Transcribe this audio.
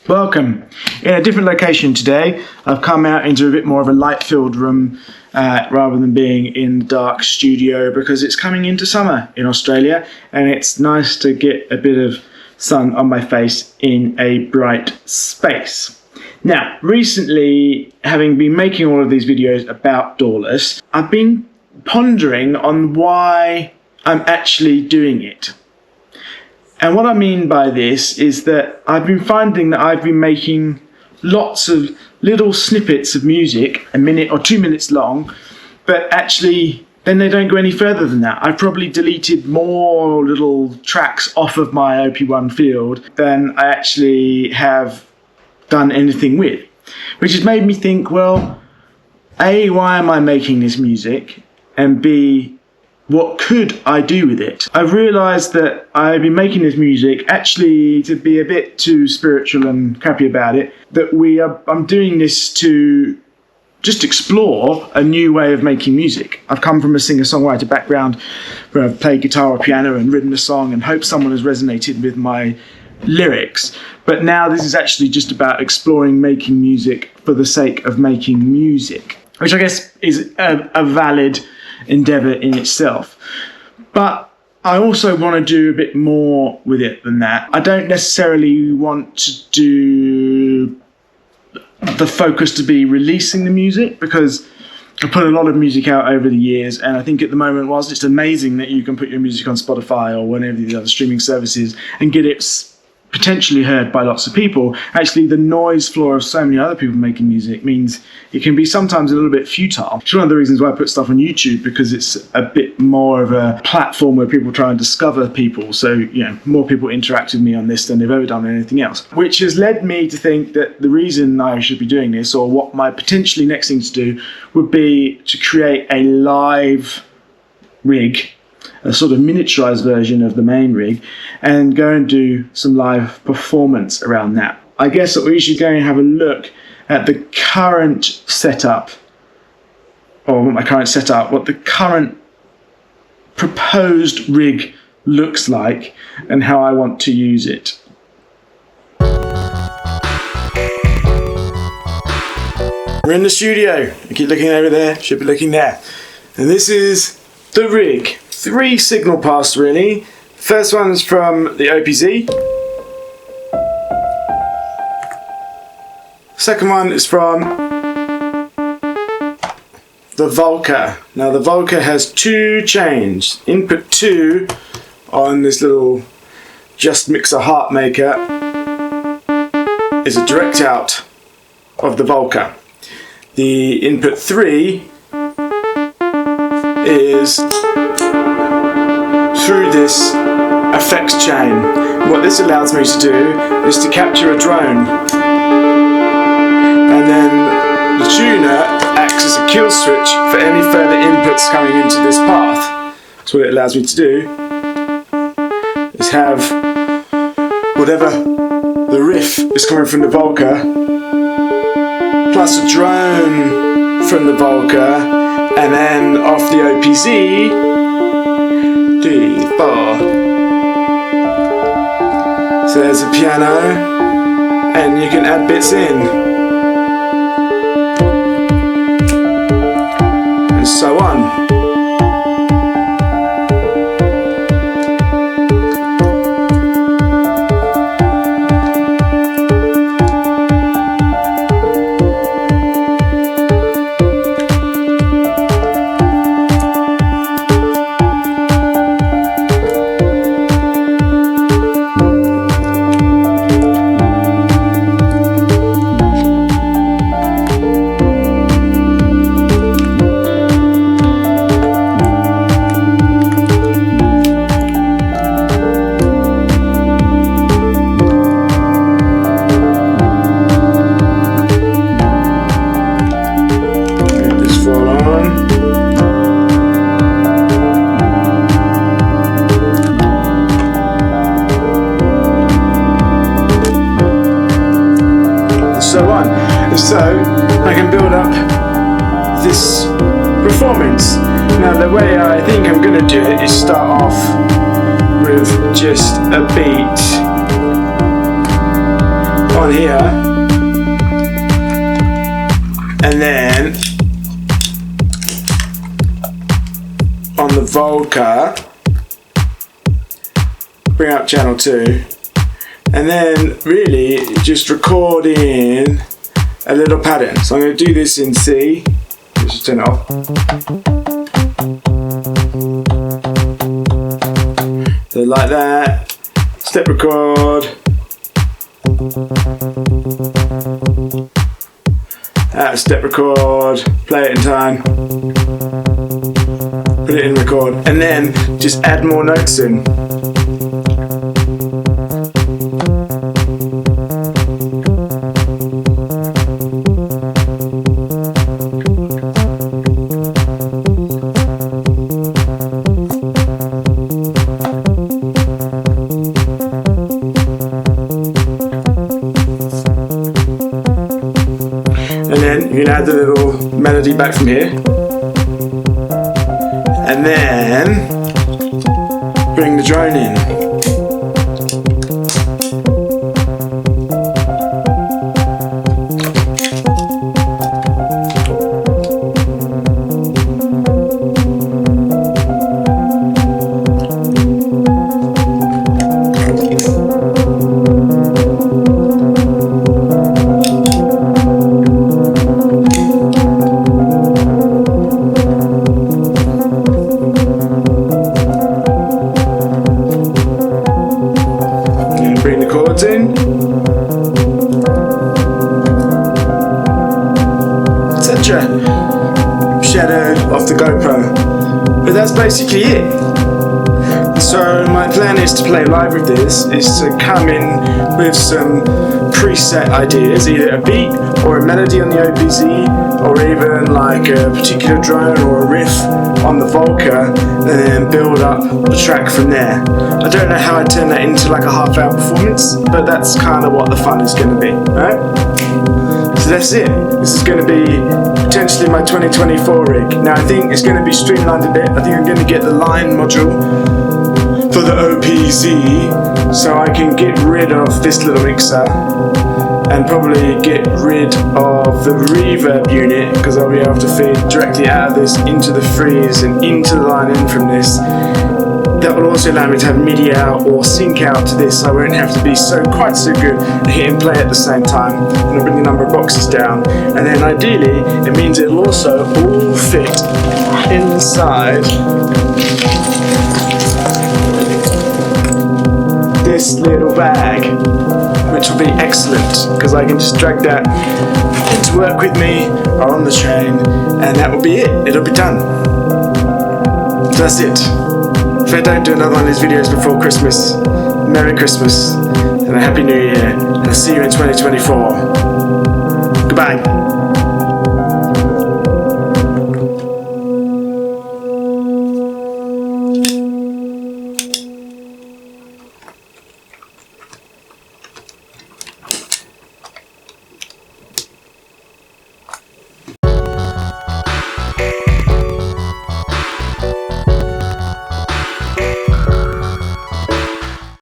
Welcome. In a different location today. I've come out into a bit more of a light-filled room rather than being in the dark studio because it's coming into summer in Australia and it's nice to get a bit of sun on my face in a bright space. Now, recently, having been making all of these videos about DAWless, I've been pondering on why I'm actually doing it. And what I mean by this is that I've been finding that I've been making lots of little snippets of music, a minute or 2 minutes long, but actually then they don't go any further than that. I've probably deleted more little tracks off of my OP1 field than I actually have done anything with, which has made me think, well, A, why am I making this music? And B, what could I do with it? I've realised that I've been making this music actually to be a bit too spiritual and crappy about it, that I'm doing this to just explore a new way of making music. I've come from a singer-songwriter background where I've played guitar or piano and written a song and hope someone has resonated with my lyrics. But now this is actually just about exploring making music for the sake of making music, which I guess is a valid endeavour in itself. But I also want to do a bit more with it than that. I don't necessarily want to do the focus to be releasing the music, because I've put a lot of music out over the years, and I think at the moment, whilst it's amazing that you can put your music on Spotify or one of the other streaming services and get it potentially heard by lots of people, actually the noise floor of so many other people making music means it can be sometimes a little bit futile. It's one of the reasons why I put stuff on YouTube, because it's a bit more of a platform where people try and discover people. So, you know, more people interact with me on this than they've ever done on anything else, which has led me to think that the reason I should be doing this, or what my potentially next thing to do, would be to create a live rig, a sort of miniaturized version of the main rig, and go and do some live performance around that. I guess that we should go and have a look at the current setup, or not my current setup, what the current proposed rig looks like and how I want to use it. We're in the studio. I keep looking over there, should be looking there. And this is the rig. 3 signal paths really. First one's from the OPZ. Second one is from the Volca. Now the Volca has 2 chains. Input 2 on this little Just Mixer Heart Maker is a direct out of the Volca. The input 3 is through this effects chain. What this allows me to do is to capture a drone, and then the tuner acts as a kill switch for any further inputs coming into this path. So what it allows me to do is have whatever the riff is coming from the Volca plus a drone from the Volca, and then off the OPZ 3, 4. So there's a piano, and you can add bits in, and so on. So on. And so I can build up this performance. Now the way I think I'm going to do it is start off with just a beat on here, and then on the Volca, bring up channel 2, and then really just record in a little pattern. So I'm going to do this in C. Let's just turn it off. So like that, step record, step record, play it in time, put it in record, and then just add more notes in. And then you can add the little melody back from here. And then bring the drone in. Bring the chords in, etc. Shadowed off the GoPro, but that's basically it. So my plan is to play live with this, is to come in with some preset ideas, either a beat or a melody on the OPZ, or even like a particular drone or a riff on the Volca, and then build up the track from there. I don't know how I turn that into like a half-hour performance, but that's kind of what the fun is going to be, right? So that's it. This is going to be potentially my 2024 rig. Now I think it's going to be streamlined a bit. I think I'm going to get the line module for the OPZ, so I can get rid of this little mixer and probably get rid of the reverb unit, because I'll be able to feed directly out of this into the freeze and into the line in from this. That will also allow me to have MIDI out or sync out to this, so I won't have to be quite so good at hitting play at the same time. I'm going to bring the number of boxes down, and then ideally it means it'll also all fit inside this little bag, which will be excellent because I can just drag that into work with me or on the train, and that will be it. It'll be done. So that's it. If I don't do another one of these videos before Christmas, Merry Christmas and a Happy New Year, and I'll see you in 2024. Goodbye.